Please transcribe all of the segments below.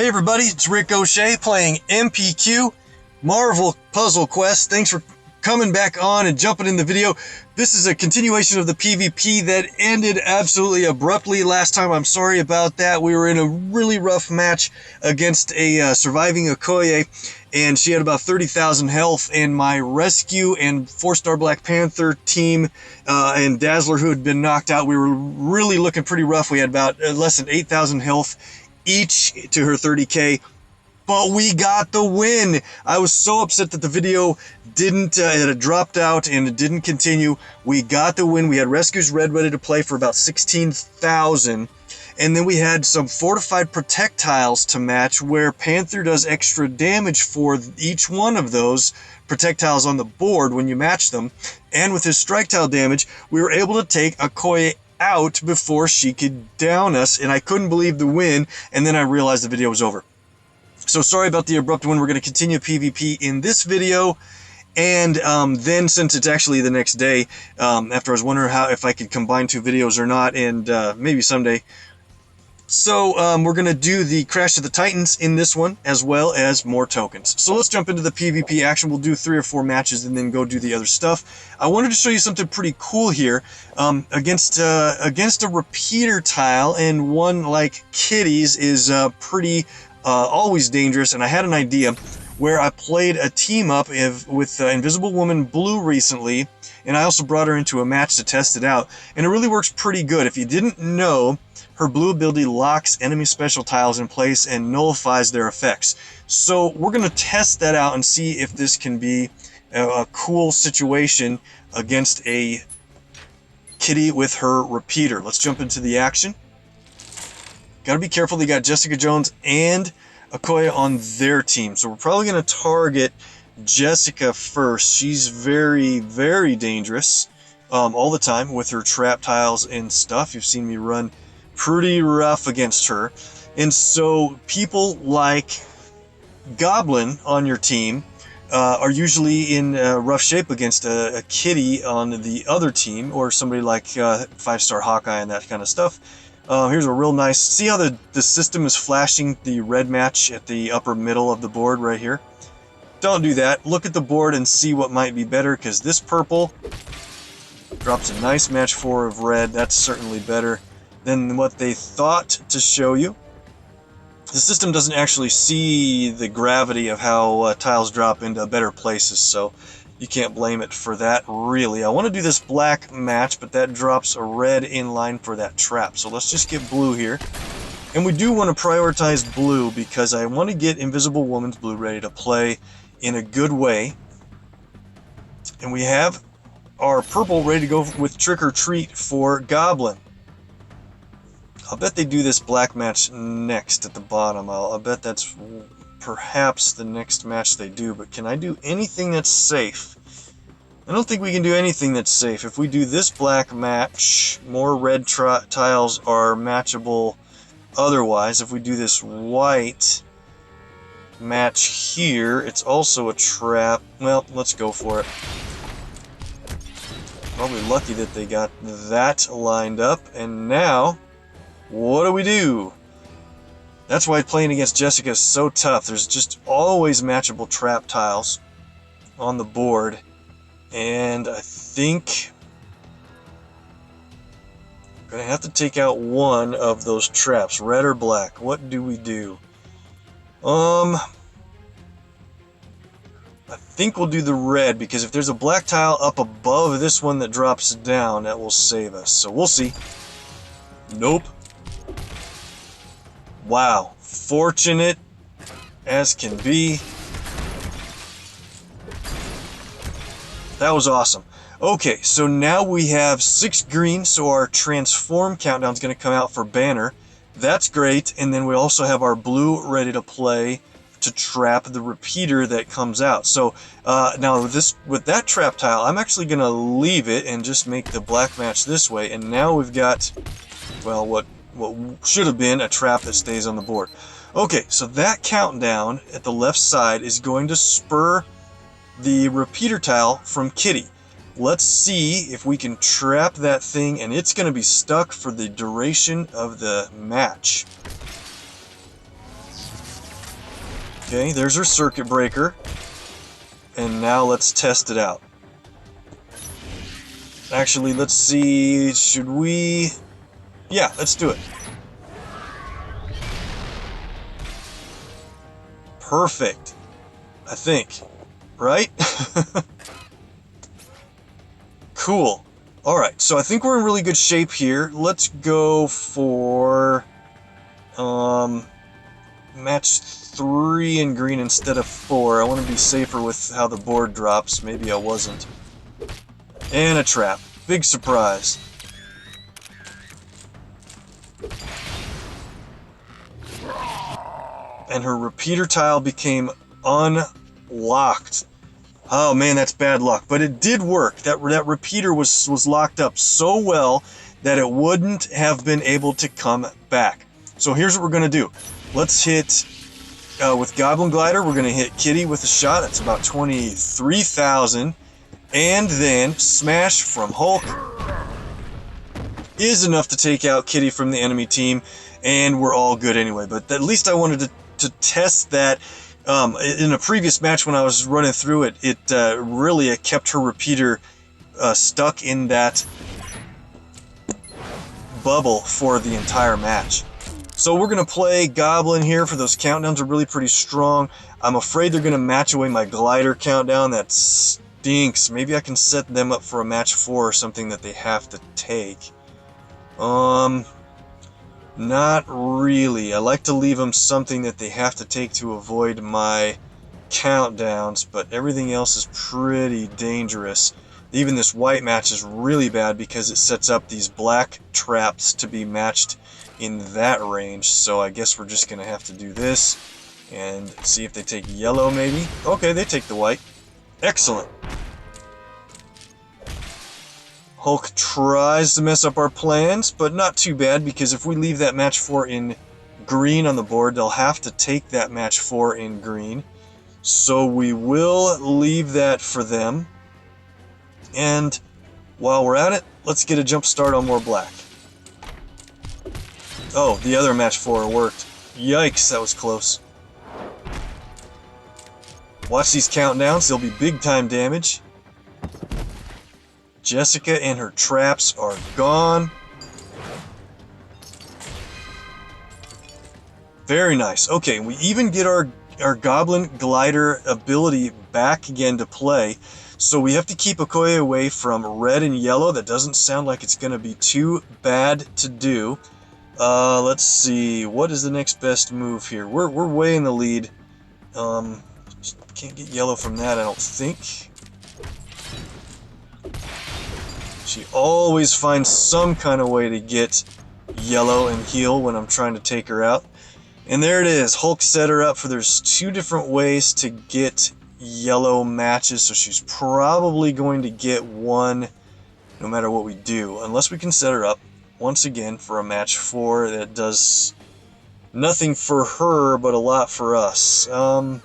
Hey everybody, it's Rick OShay playing MPQ Marvel Puzzle Quest. Thanks for coming back on and jumping in the video. This is a continuation of the PvP that ended absolutely abruptly last time. I'm sorry about that. We were in a really rough match against a surviving Okoye, and she had about 30,000 health, and my rescue and 4-star Black Panther team and Dazzler, who had been knocked out, we were really looking pretty rough. We had about less than 8,000 health each to her 30k, but we got the win. I was so upset that the video didn't, it had dropped out and it didn't continue. We got the win. We had Rescues Red ready to play for about 16,000, and then we had some fortified projectiles to match where Panther does extra damage for each one of those projectiles on the board when you match them, and with his strike tile damage, we were able to take Okoye out before she could down us, and I couldn't believe the win, and then I realized the video was over. So sorry about the abrupt win. We're going to continue PvP in this video, and then since it's actually the next day, after I was wondering if I could combine two videos or not, and maybe someday. So we're going to do the Crash of the Titans in this one, as well as more tokens. So let's jump into the PvP action. We'll do 3 or 4 matches and then go do the other stuff. I wanted to show you something pretty cool here. Against a repeater tile, and one like Kitty's is pretty always dangerous, and I had an idea where I played a team up with Invisible Woman Blue recently, and I also brought her into a match to test it out, and it really works pretty good. If you didn't know, her blue ability locks enemy special tiles in place and nullifies their effects. So we're going to test that out and see if this can be a cool situation against a Kitty with her repeater. Let's jump into the action. Got to be careful. They got Jessica Jones and Okoye on their team, so we're probably going to target Jessica first. She's very, very dangerous all the time with her trap tiles and stuff. You've seen me run pretty rough against her, and so people like Goblin on your team are usually in rough shape against a Kitty on the other team, or somebody like 5-star Hawkeye and that kind of stuff. Here's a real nice, see how the system is flashing the red match at the upper middle of the board right here? Don't do that. Look at the board and see what might be better, because this purple drops a nice match 4 of red. That's certainly better than what they thought to show you. The system doesn't actually see the gravity of how tiles drop into better places, so you can't blame it for that, really. I want to do this black match, but that drops a red in line for that trap, so let's just get blue here. And we do want to prioritize blue because I want to get Invisible Woman's blue ready to play in a good way. And we have our purple ready to go with Trick or Treat for Goblin. I'll bet they do this black match next at the bottom. I'll bet that's perhaps the next match they do, but can I do anything that's safe? I don't think we can do anything that's safe. If we do this black match, more red tiles are matchable otherwise. If we do this white match here, it's also a trap. Well, let's go for it. Probably lucky that they got that lined up, and now what do? That's why playing against Jessica is so tough. There's just always matchable trap tiles on the board, and I think I'm going to have to take out one of those traps, red or black. What do we do? I think we'll do the red, because if there's a black tile up above this one that drops down, that will save us. So we'll see. Nope. Wow, fortunate as can be. That was awesome. Okay, so now we have 6 green, so our transform countdown is going to come out for Banner. That's great, and then we also have our blue ready to play to trap the repeater that comes out. So now with that trap tile, I'm actually going to leave it and just make the black match this way, and now we've got, well, what should have been a trap that stays on the board. Okay, so that countdown at the left side is going to spur the repeater tile from Kitty. Let's see if we can trap that thing, and it's going to be stuck for the duration of the match. Okay, there's her circuit breaker. And now let's test it out. Actually, let's see, should we... Yeah, let's do it. Perfect. I think. Right? Cool. Alright, so I think we're in really good shape here. Let's go for... match 3 in green instead of 4. I want to be safer with how the board drops. Maybe I wasn't. And a trap. Big surprise. And her repeater tile became unlocked. Oh man, that's bad luck. But it did work. That repeater was locked up so well that it wouldn't have been able to come back. So here's what we're going to do. Let's hit, with Goblin Glider, we're going to hit Kitty with a shot. That's about 23,000. And then Smash from Hulk is enough to take out Kitty from the enemy team. And we're all good anyway. But at least I wanted to test that. In a previous match when I was running through it, it really kept her repeater stuck in that bubble for the entire match. So we're going to play Goblin here for those countdowns are really pretty strong. I'm afraid they're going to match away my glider countdown. That stinks. Maybe I can set them up for a match 4 or something that they have to take. Not really. I like to leave them something that they have to take to avoid my countdowns, but everything else is pretty dangerous. Even this white match is really bad because it sets up these black traps to be matched in that range, so I guess we're just going to have to do this and see if they take yellow maybe. Okay, they take the white. Excellent. Hulk tries to mess up our plans, but not too bad, because if we leave that match 4 in green on the board, they'll have to take that match 4 in green. So we will leave that for them. And while we're at it, let's get a jump start on more black. Oh, the other match 4 worked. Yikes, that was close. Watch these countdowns, they'll be big time damage. Jessica and her traps are gone. Very nice. Okay, we even get our Goblin Glider ability back again to play. So we have to keep Okoye away from red and yellow. That doesn't sound like it's going to be too bad to do. Let's see. What is the next best move here? We're way in the lead. Can't get yellow from that, I don't think. She always finds some kind of way to get yellow and heal when I'm trying to take her out. And there it is. Hulk set her up for there's 2 different ways to get yellow matches, so she's probably going to get one no matter what we do, unless we can set her up once again for a match 4 that does nothing for her but a lot for us. I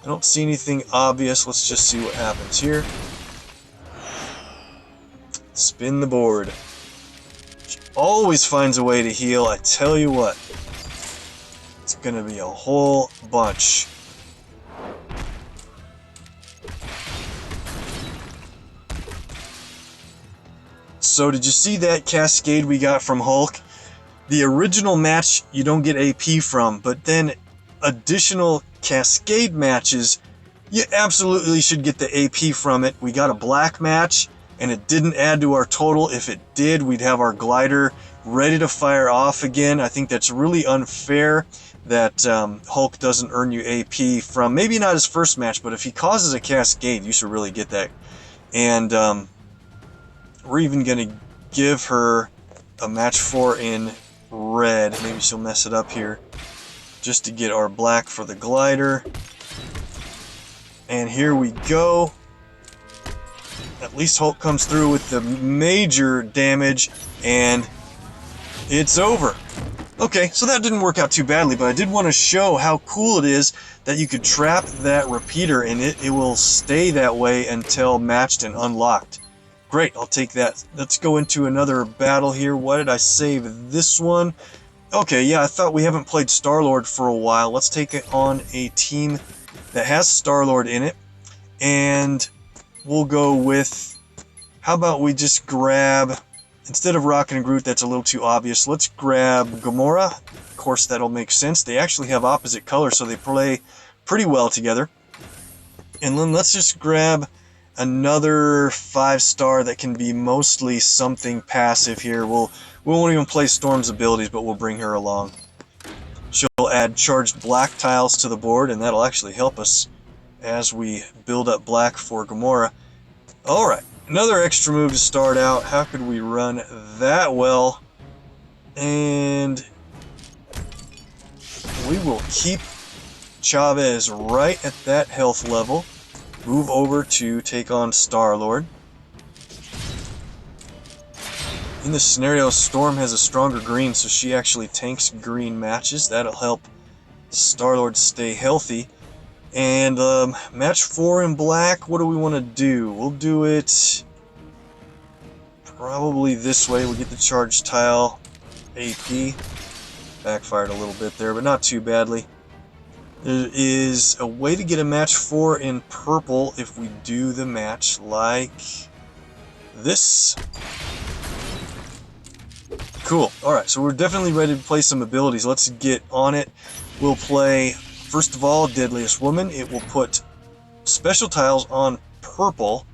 don't see anything obvious. Let's just see what happens here. Spin the board. She always finds a way to heal, I tell you what. It's gonna be a whole bunch. So did you see that cascade we got from Hulk? The original match you don't get AP from, but then additional cascade matches you absolutely should get the AP from it. We got a black match and it didn't add to our total. If it did, we'd have our glider ready to fire off again. I think that's really unfair that Hulk doesn't earn you AP from, maybe not his first match, but if he causes a cascade, you should really get that. And we're even going to give her a match 4 in red. Maybe she'll mess it up here just to get our black for the glider. And here we go. At least Hulk comes through with the major damage, and it's over. Okay, so that didn't work out too badly, but I did want to show how cool it is that you could trap that repeater and it will stay that way until matched and unlocked. Great, I'll take that. Let's go into another battle here. Why did I save this one? Okay, yeah, I thought we haven't played Star-Lord for a while. Let's take it on a team that has Star-Lord in it. And we'll go with... How about we just grab... Instead of Rocket and Groot, that's a little too obvious. Let's grab Gamora. Of course, that'll make sense. They actually have opposite colors, so they play pretty well together. And then let's just grab another 5-star that can be mostly something passive here. We won't even play Storm's abilities, but we'll bring her along. She'll add charged black tiles to the board, and that'll actually help us as we build up black for Gamora. Alright, another extra move to start out. How could we run that well? And we will keep Chavez right at that health level. Move over to take on Star-Lord. In this scenario, Storm has a stronger green, so she actually tanks green matches. That'll help Star-Lord stay healthy. And match 4 in black, what do we want to do? We'll do it probably this way. We'll get the charged tile AP. Backfired a little bit there, but not too badly. There is a way to get a match 4 in purple if we do the match like this. Cool. Alright, so we're definitely ready to play some abilities. Let's get on it. We'll play, first of all, Deadliest Woman. It will put special tiles on purple.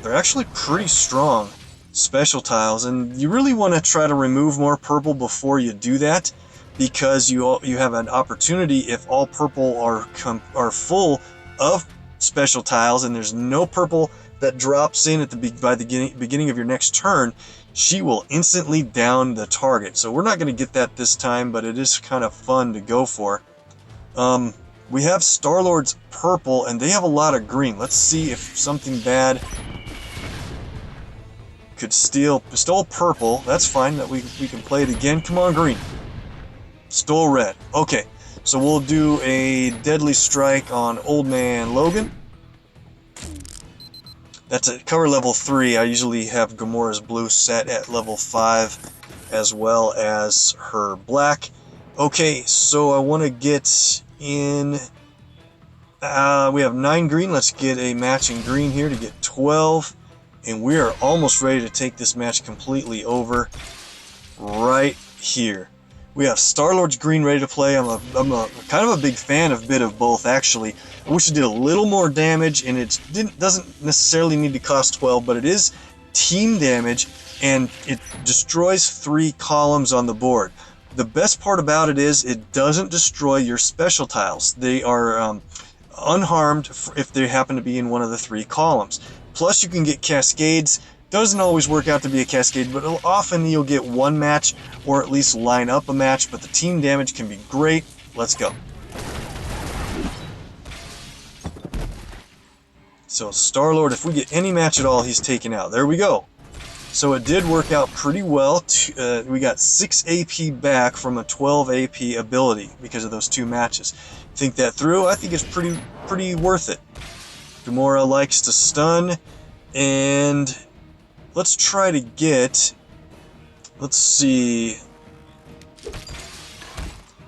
They're actually pretty strong special tiles, and you really want to try to remove more purple before you do that, because you have an opportunity if all purple are full of special tiles and there's no purple that drops in at by the beginning of your next turn, she will instantly down the target. So we're not going to get that this time, but it is kind of fun to go for. We have Star-Lord's purple, and they have a lot of green. Let's see if something bad could stole purple. That's fine, that we can play it again. Come on, green. Stole red. Okay, so we'll do a Deadly Strike on Old Man Logan. That's at cover level 3. I usually have Gamora's blue set at level 5, as well as her black. Okay, so I want to get in... we have 9 green. Let's get a matching green here to get 12. And we are almost ready to take this match completely over right here. We have Star-Lord's green ready to play. I'm a kind of a big fan of bit of both, actually. I wish it did a little more damage, and it doesn't necessarily need to cost 12, but it is team damage, and it destroys 3 columns on the board. The best part about it is it doesn't destroy your special tiles. They are unharmed if they happen to be in one of the 3 columns. Plus, you can get cascades. Doesn't always work out to be a cascade, but often you'll get one match, or at least line up a match, but the team damage can be great. Let's go. So Star-Lord, if we get any match at all, he's taken out. There we go. So it did work out pretty well. We got 6 AP back from a 12 AP ability because of those 2 matches. Think that through? I think it's pretty worth it. Gamora likes to stun, and let's try to get, let's see,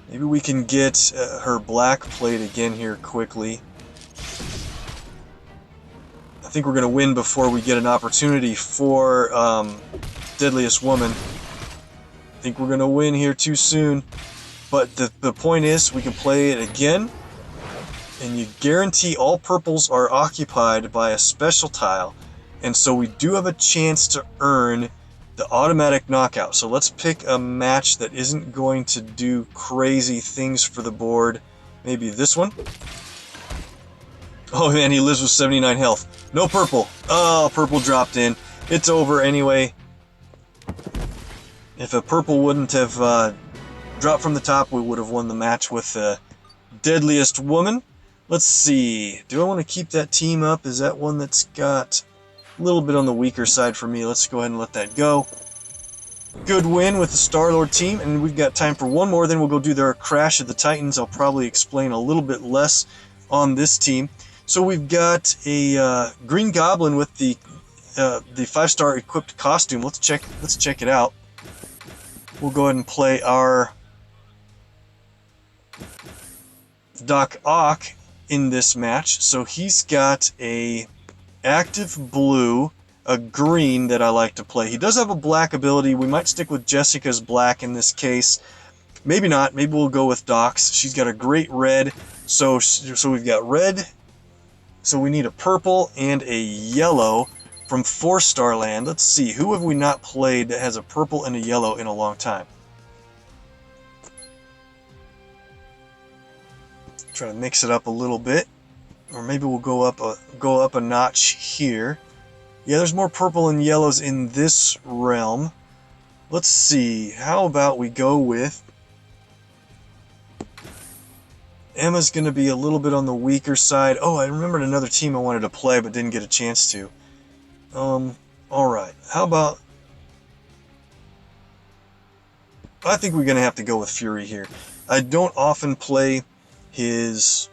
maybe we can get her black plate again here quickly. I think we're going to win before we get an opportunity for Deadliest Woman. I think we're going to win here too soon. But the point is, we can play it again, and you guarantee all purples are occupied by a special tile. And so we do have a chance to earn the automatic knockout. So let's pick a match that isn't going to do crazy things for the board. Maybe this one. Oh man, he lives with 79 health. No purple. Oh, purple dropped in. It's over anyway. If a purple wouldn't have dropped from the top, we would have won the match with the Deadliest Woman. Let's see. Do I want to keep that team up? Is that one that's got a little bit on the weaker side for me? Let's go ahead and let that go. Good win with the Star-Lord team, and we've got time for one more, then we'll go do their Crash of the Titans. I'll probably explain a little bit less on this team. So we've got a Green Goblin with the 5-star equipped costume. Let's check it out. we'll go ahead and play our Doc Ock in this match. So he's got a active blue, a green that I like to play. He does have a black ability. We might stick with Jessica's black in this case. Maybe not. Maybe we'll go with Doc's. She's got a great red. So we've got red. So we need a purple and a yellow from 4-star land. Let's see. Who have we not played that has a purple and a yellow in a long time? Try to mix it up a little bit. Or maybe we'll go up a notch here. Yeah, there's more purple and yellows in this realm. Let's see. How about we go with... Emma's going to be a little bit on the weaker side. Oh, I remembered another team I wanted to play but didn't get a chance to. Alright. How about... I think we're going to have to go with Fury here. I don't often play his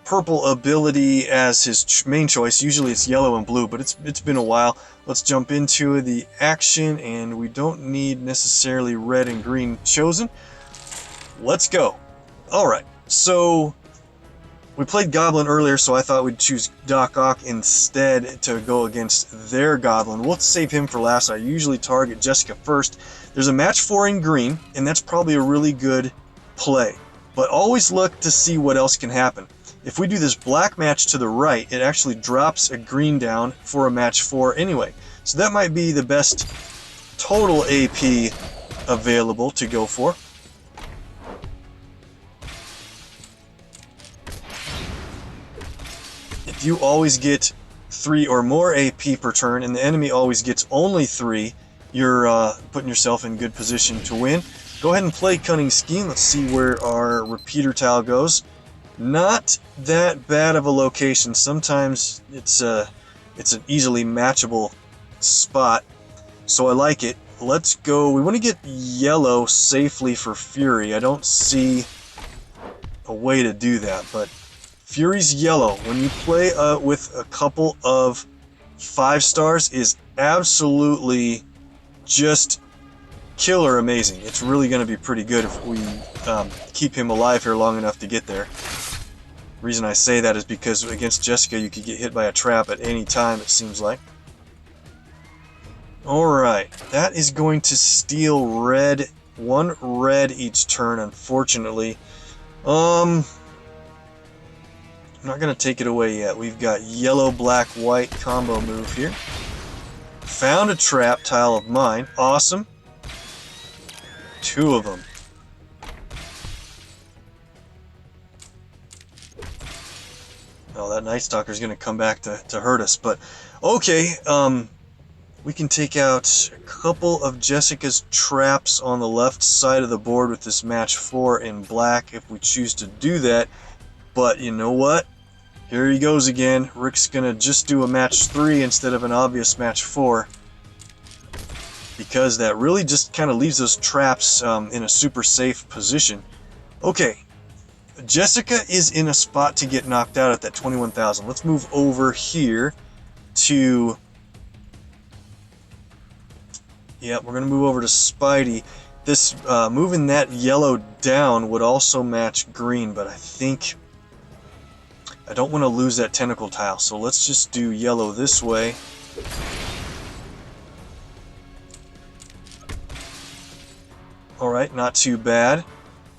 purple ability as his main choice. Usually it's yellow and blue, but it's been a while. Let's jump into the action, and we don't need necessarily red and green chosen. Let's go. Alright, so we played Goblin earlier, so I thought we'd choose Doc Ock instead to go against their Goblin. We'll save him for last. I usually target Jessica first. There's a match 4 in green, and that's probably a really good play. But always look to see what else can happen. If we do this black match to the right, it actually drops a green down for a match 4 anyway. So that might be the best total AP available to go for. If you always get 3 or more AP per turn and the enemy always gets only 3, you're putting yourself in good position to win. Go ahead and play Cunning Scheme. Let's see where our repeater tile goes. Not that bad of a location. Sometimes it's an easily matchable spot, so I like it. Let's go. We want to get yellow safely for Fury. I don't see a way to do that, but Fury's yellow, when you play with a couple of 5 stars, is absolutely just killer amazing. It's really going to be pretty good if we keep him alive here long enough to get there. The reason I say that is because against Jessica you could get hit by a trap at any time, it seems like. Alright, that is going to steal red. 1 red each turn, unfortunately. I'm not going to take it away yet. We've got yellow, black, white combo move here. Found a trap tile of mine. Awesome. 2 of them. Oh, that Night Stalker is going to come back to hurt us. But, okay. We can take out a couple of Jessica's traps on the left side of the board with this match 4 in black if we choose to do that. But you know what? Here he goes again. Rick's gonna just do a match 3 instead of an obvious match 4. Because that really just kind of leaves those traps in a super safe position. Okay. Jessica is in a spot to get knocked out at that 21,000. Let's move over here to... Yeah, we're gonna move over to Spidey. This moving that yellow down would also match green, but I think I don't want to lose that tentacle tile, so let's just do yellow this way. Alright, not too bad.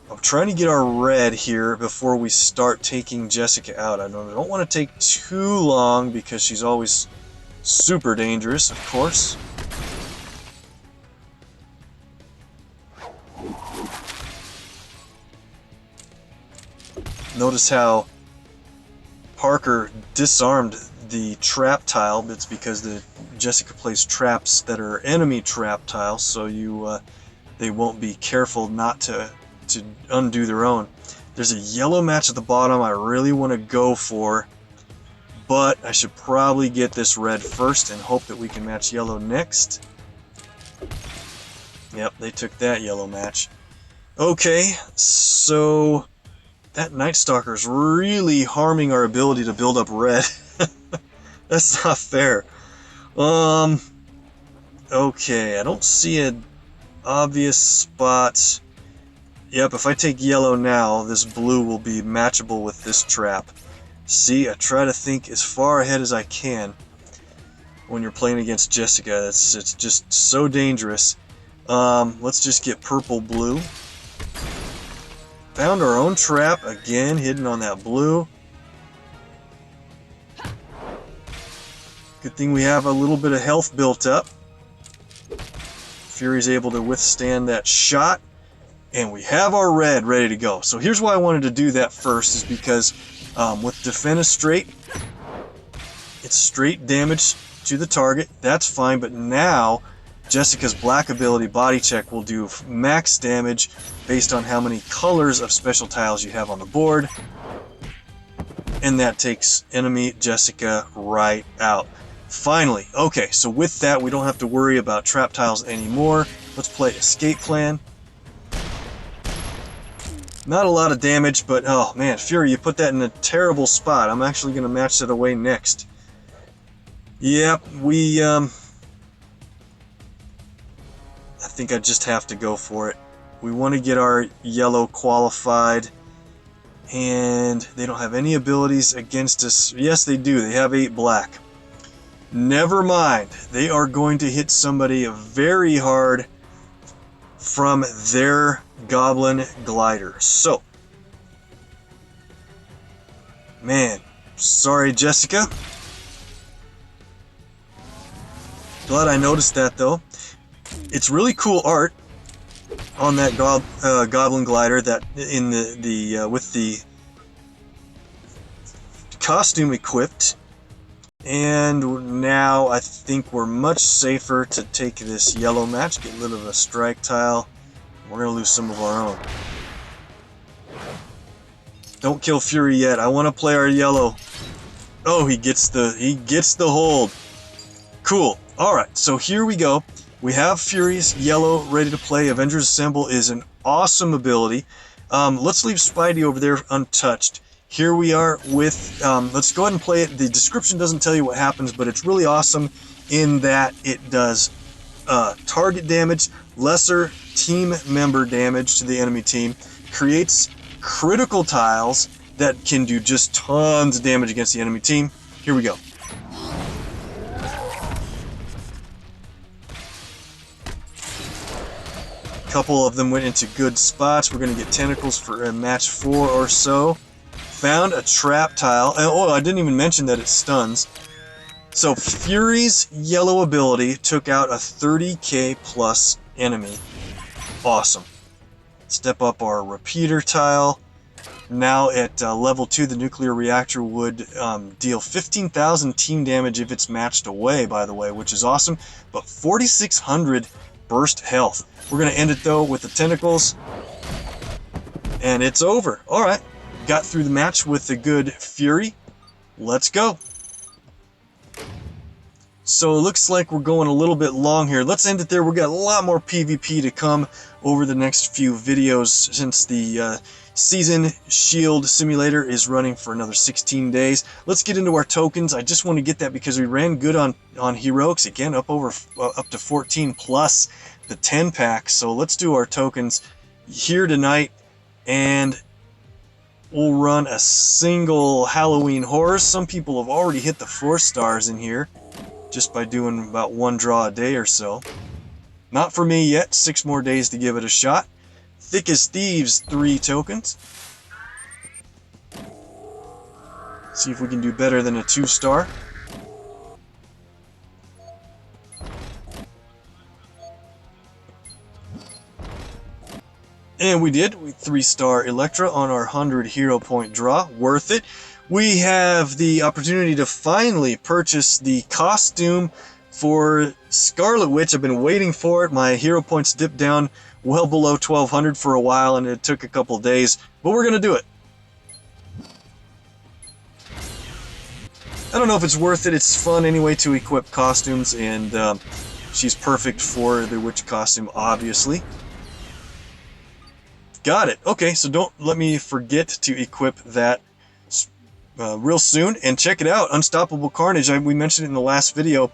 I'm trying to get our red here before we start taking Jessica out. I don't want to take too long because she's always super dangerous, of course. Notice how Parker disarmed the trap tile. It's because Jessica plays traps that are enemy trap tiles, so they won't be careful not to undo their own. There's a yellow match at the bottom I really want to go for, but I should probably get this red first and hope that we can match yellow next. Yep, they took that yellow match. Okay, so that Night Stalker's really harming our ability to build up red. That's not fair. Okay, I don't see a obvious spots. Yep, if I take yellow now, this blue will be matchable with this trap. See, I try to think as far ahead as I can when you're playing against Jessica. It's just so dangerous. Let's just get purple blue. Found our own trap again, hidden on that blue. Good thing we have a little bit of health built up. Fury's able to withstand that shot. And we have our red ready to go. So here's why I wanted to do that first, is because with Defend Straight, it's straight damage to the target. That's fine, but now Jessica's black ability, Body Check, will do max damage based on how many colors of special tiles you have on the board. And that takes enemy Jessica right out. Finally, okay, so with that, we don't have to worry about trap tiles anymore. Let's play Escape Plan. Not a lot of damage, but oh man, Fury, you put that in a terrible spot. I'm actually going to match that away next. Yep, I think I just have to go for it. We want to get our yellow qualified, and they don't have any abilities against us. Yes, they do. They have 8 black. Never mind. They are going to hit somebody very hard from their Goblin Glider. So, man, sorry, Jessica. Glad I noticed that, though. It's really cool art on that Goblin Glider, that in the with the costume equipped. And now I think we're much safer to take this yellow match, get rid of a strike tile. We're going to lose some of our own. Don't kill Fury yet. I want to play our yellow. Oh, he gets the hold. Cool. Alright, so here we go. We have Fury's yellow ready to play. Avengers Assemble is an awesome ability. Let's leave Spidey over there untouched. Here we are with, let's go ahead and play it. The description doesn't tell you what happens, but it's really awesome in that it does target damage, lesser team member damage to the enemy team, creates critical tiles that can do just tons of damage against the enemy team. Here we go. A couple of them went into good spots. We're going to get tentacles for match 4 or so. Found a trap tile. Oh, I didn't even mention that it stuns. So Fury's yellow ability took out a 30k plus enemy. Awesome. Step up our repeater tile. Now at level 2, the nuclear reactor would deal 15,000 team damage if it's matched away, by the way, which is awesome. But 4,600 burst health. We're going to end it, though, with the tentacles. And it's over. Alright. Got through the match with a good Fury. Let's go. So it looks like we're going a little bit long here. Let's end it there. We've got a lot more PvP to come over the next few videos, since the Season Shield Simulator is running for another 16 days. Let's get into our tokens. I just want to get that because we ran good on Heroics. Again, up to 14 plus the 10 pack. So let's do our tokens here tonight, and we'll run a single Halloween Horror. Some people have already hit the 4 stars in here just by doing about 1 draw a day or so. Not for me yet. 6 more days to give it a shot. Thick as Thieves, 3 tokens. See if we can do better than a 2-star. And we did. 3-star Electra on our 100 hero point draw. Worth it. We have the opportunity to finally purchase the costume for Scarlet Witch. I've been waiting for it. My hero points dipped down well below 1,200 for a while, and it took a couple days, but we're going to do it. I don't know if it's worth it. It's fun anyway to equip costumes, and she's perfect for the witch costume, obviously. Got it. Okay, so don't let me forget to equip that real soon, and check it out. Unstoppable Carnage. We mentioned it in the last video,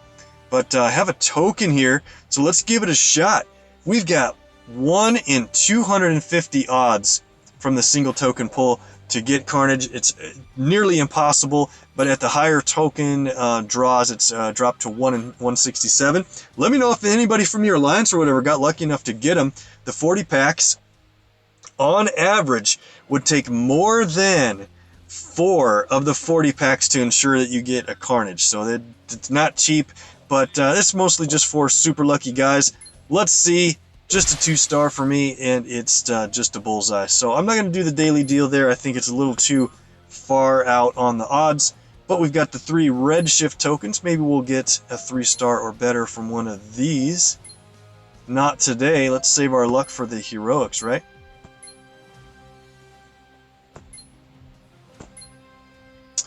but I have a token here, so let's give it a shot. We've got 1 in 250 odds from the single token pull to get Carnage. It's nearly impossible, but at the higher token draws, it's dropped to 1 in 167. Let me know if anybody from your alliance or whatever got lucky enough to get them. The 40 packs, on average, would take more than 4 of the 40 packs to ensure that you get a Carnage. So it's not cheap, but it's mostly just for super lucky guys. Let's see. Just a 2-star for me, and it's just a bullseye. So I'm not going to do the daily deal there. I think it's a little too far out on the odds. But we've got the 3 redshift tokens. Maybe we'll get a 3-star or better from one of these. Not today. Let's save our luck for the heroics, right?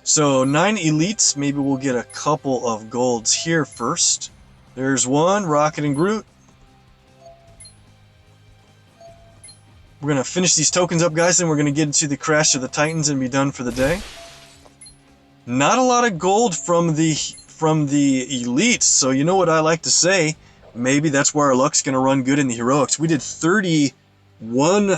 So 9 elites. Maybe we'll get a couple of golds here first. There's one, Rocket and Groot. We're going to finish these tokens up, guys, and we're going to get into the Crash of the Titans and be done for the day. Not a lot of gold from the elites, so you know what I like to say. Maybe that's where our luck's going to run good in the heroics. We did 31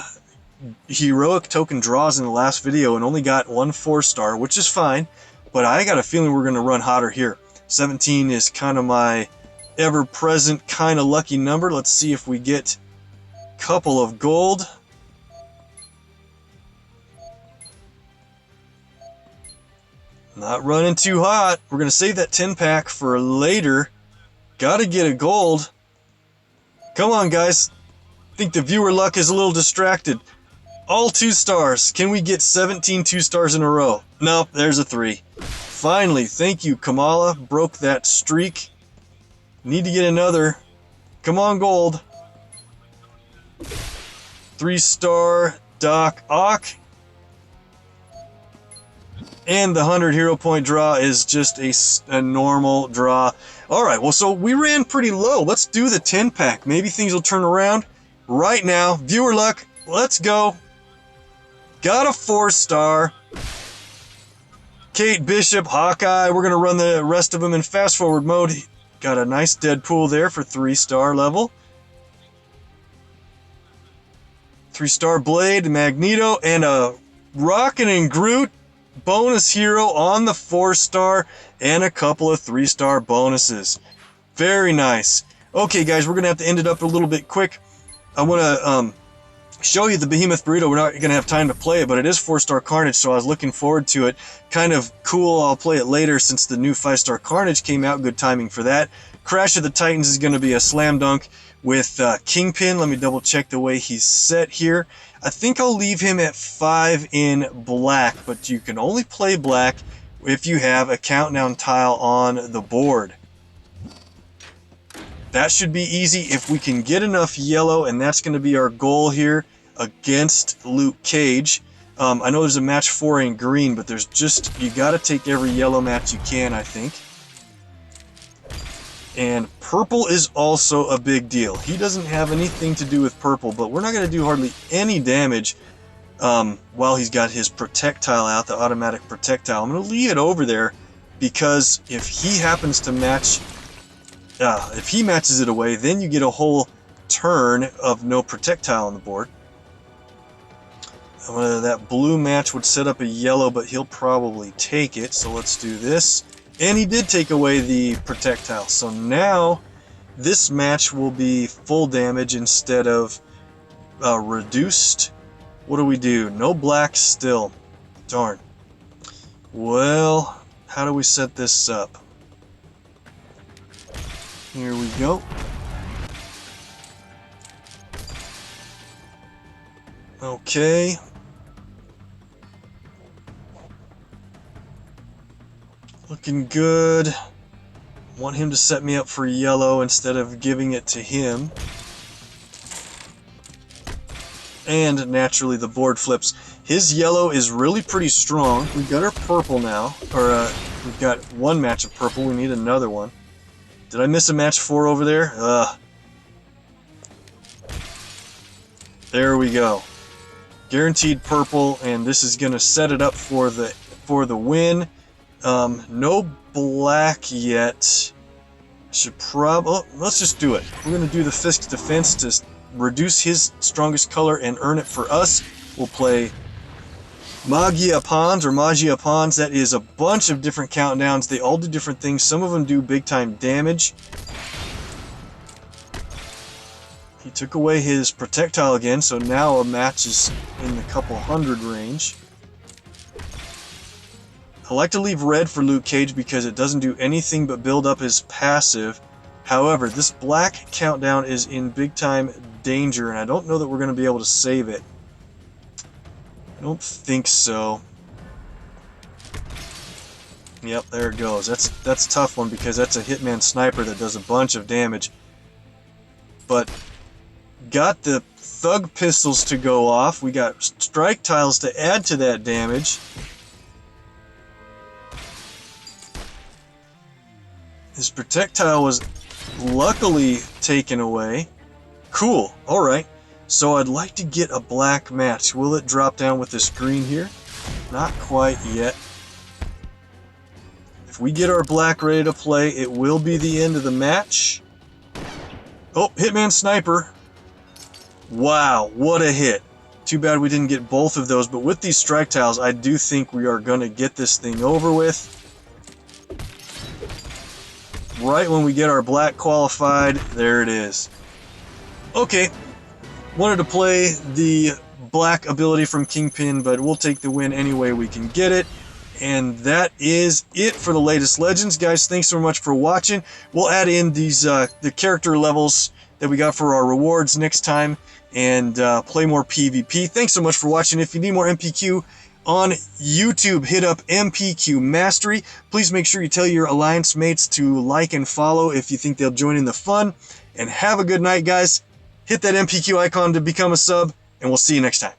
heroic token draws in the last video and only got 1 4-star, which is fine, but I got a feeling we're going to run hotter here. 17 is kind of my ever-present kind of lucky number. Let's see if we get a couple of gold. Not running too hot. We're going to save that 10-pack for later. Gotta get a gold. Come on, guys. I think the viewer luck is a little distracted. All 2 stars. Can we get 17 2-stars in a row? Nope, there's a 3. Finally, thank you, Kamala. Broke that streak. Need to get another. Come on, gold. 3-star Doc Ock. And the 100 hero point draw is just a normal draw. Alright, well, so we ran pretty low. Let's do the 10-pack. Maybe things will turn around. Right now, viewer luck, let's go. Got a 4-star. Kate Bishop, Hawkeye. We're going to run the rest of them in fast forward mode. Got a nice Deadpool there for 3-star level. 3-star Blade, Magneto, and a Rocket and Groot bonus hero on the 4-star, and a couple of 3-star bonuses. Very nice. Okay, guys, we're going to have to end it up a little bit quick. I want to show you the Behemoth Burrito. We're not going to have time to play it, but it is 4-star Carnage, so I was looking forward to it. Kind of cool. I'll play it later since the new 5-star Carnage came out. Good timing for that. Crash of the Titans is going to be a slam dunk with Kingpin. Let me double check the way he's set here. I think I'll leave him at 5 in black, but you can only play black if you have a countdown tile on the board. That should be easy if we can get enough yellow, and that's going to be our goal here against Luke Cage. I know there's a match 4 in green, but there's just, you got to take every yellow match you can, I think. And purple is also a big deal. He doesn't have anything to do with purple, but we're not going to do hardly any damage while he's got his projectile out, the automatic projectile. I'm going to leave it over there because if he happens to match, if he matches it away, then you get a whole turn of no projectile on the board. That blue match would set up a yellow, but he'll probably take it, so let's do this. And he did take away the projectile, so now this match will be full damage instead of reduced. What do we do? No black still. Darn. Well, how do we set this up? Here we go. Okay. Looking good. Want him to set me up for yellow instead of giving it to him. And naturally the board flips. His yellow is really pretty strong. We've got our purple now. Or we've got one match of purple. We need another one. Did I miss a match 4 over there? There we go. Guaranteed purple, and this is gonna set it up for the win. No black yet. Should let's just do it. We're gonna do the Fisk's Defense to reduce his strongest color and earn it for us. We'll play Magia Pawns or Magia Pawns. That is a bunch of different countdowns. They all do different things. Some of them do big time damage. He took away his projectile again, so now a match is in the couple hundred range. I like to leave red for Luke Cage because it doesn't do anything but build up his passive. However, this black countdown is in big time danger, and I don't know that we're going to be able to save it. I don't think so. Yep, there it goes. That's a tough one because that's a Hitman Sniper that does a bunch of damage. But got the Thug Pistols to go off. We got Strike Tiles to add to that damage. His projectile was luckily taken away. Cool. Alright. So I'd like to get a black match. Will it drop down with this green here? Not quite yet. If we get our black ready to play, it will be the end of the match. Oh, Hitman Sniper. Wow, what a hit. Too bad we didn't get both of those, but with these strike tiles, I do think we are going to get this thing over with. Right when we get our black qualified, there it is. Okay, wanted to play the black ability from Kingpin, but we'll take the win any way we can get it. And that is it for the latest Legends. Guys, thanks so much for watching. We'll add in these the character levels that we got for our rewards next time and play more PvP. Thanks so much for watching. If you need more MPQ on YouTube, hit up MPQ Mastery. Please make sure you tell your alliance mates to like and follow if you think they'll join in the fun. And have a good night, guys. Hit that MPQ icon to become a sub, and we'll see you next time.